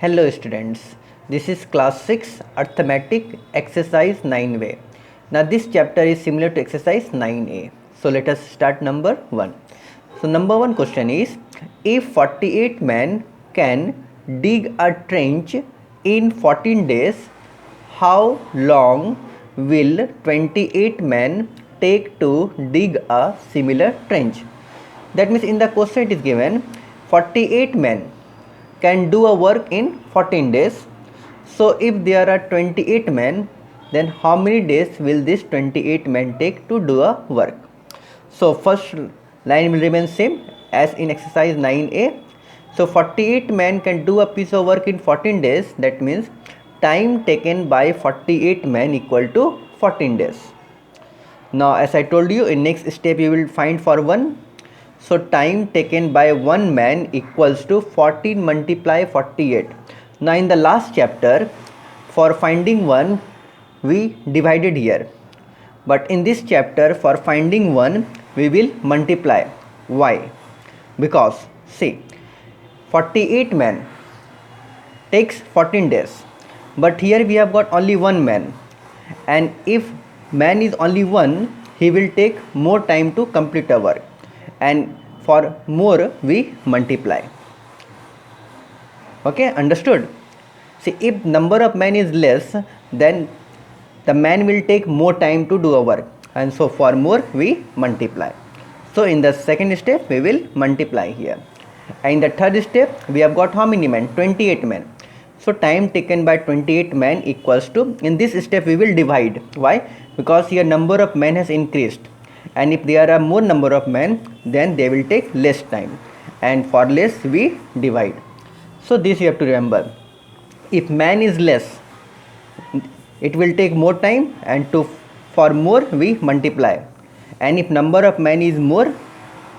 Hello students, this is class 6 arithmetic exercise 9a. Now this chapter is similar to exercise 9a. So let us start number 1. So number 1 question is, if 48 men can dig a trench in 14 days, how long will 28 men take to dig a similar trench? That means in the question it is given 48 men can do a work in 14 days. So if there are 28 men, then how many days will this 28 men take to do a work? So first line will remain same as in exercise 9a. So 48 men can do a piece of work in 14 days. That means time taken by 48 men equal to 14 days. Now as I told you, in next step you will find for 1. So time taken by one man equals to 14 multiply 48. Now in the last chapter, for finding 1, we divided here. But in this chapter, for finding 1, we will multiply. Why? Because see, 48 men takes 14 days. But here we have got only one man. And if man is only one, he will take more time to complete our work. And for more we multiply. Okay, understood? See, if number of men is less, then the man will take more time to do our work, and so for more we multiply. So in the second step we will multiply here, and in the third step we have got how many men? 28 men. So time taken by 28 men equals to, in this step we will divide. Why? Because here number of men has increased, and if there are more number of men, then they will take less time, and for less we divide. So this you have to remember. If man is less, it will take more time, and for more we multiply, and if number of men is more,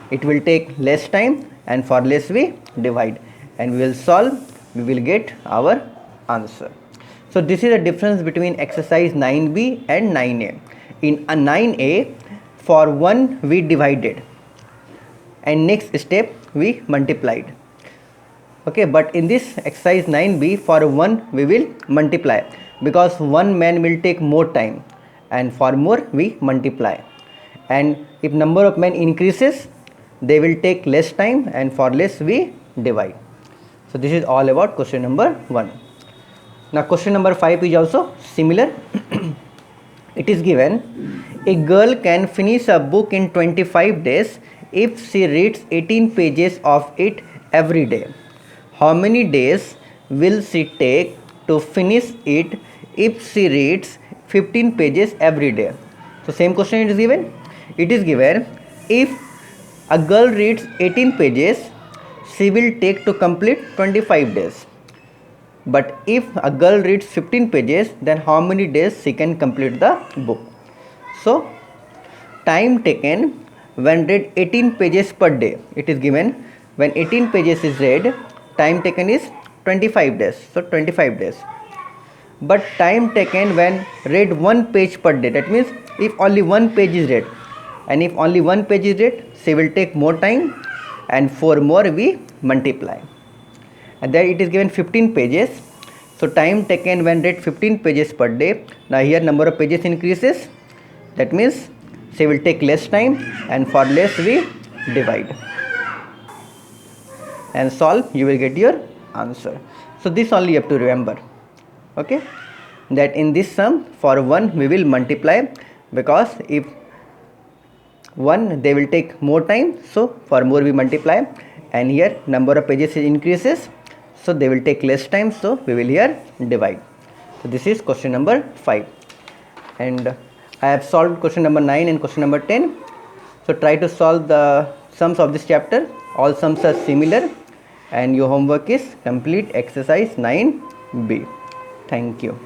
it will take less time, and for less we divide, and we will solve, we will get our answer. So this is the difference between exercise 9b and 9a. In a 9a, for 1 we divided, and next step we multiplied. Okay, but in this exercise 9b, for 1 we will multiply, because one man will take more time, and for more we multiply, and if number of men increases, they will take less time, and for less we divide. So this is all about question number 1. Now question number 5 is also similar. It is given, a girl can finish a book in 25 days if she reads 18 pages of it every day. How many days will she take to finish it if she reads 15 pages every day? So same question it is given. It is given, if a girl reads 18 pages, she will take to complete 25 days. But if a girl reads 15 pages, then how many days she can complete the book? So time taken when read 18 pages per day, it is given, when 18 pages is read, time taken is 25 days. So 25 days. But time taken when read 1 page per day, that means if only 1 page is read, and if only 1 page is read, she will take more time, and for more we multiply. And there it is given 15 pages. So time taken when read 15 pages per day. Now here number of pages increases, that means she will take less time, and for less we divide and solve, you will get your answer. So this only you have to remember. Okay, that in this sum for 1 we will multiply, because if 1 they will take more time, so for more we multiply, and here number of pages increases, so they will take less time, so we will here divide. So this is question number 5, and I have solved question number 9 and question number 10. So try to solve the sums of this chapter. All sums are similar, and your homework is complete exercise 9b. Thank you.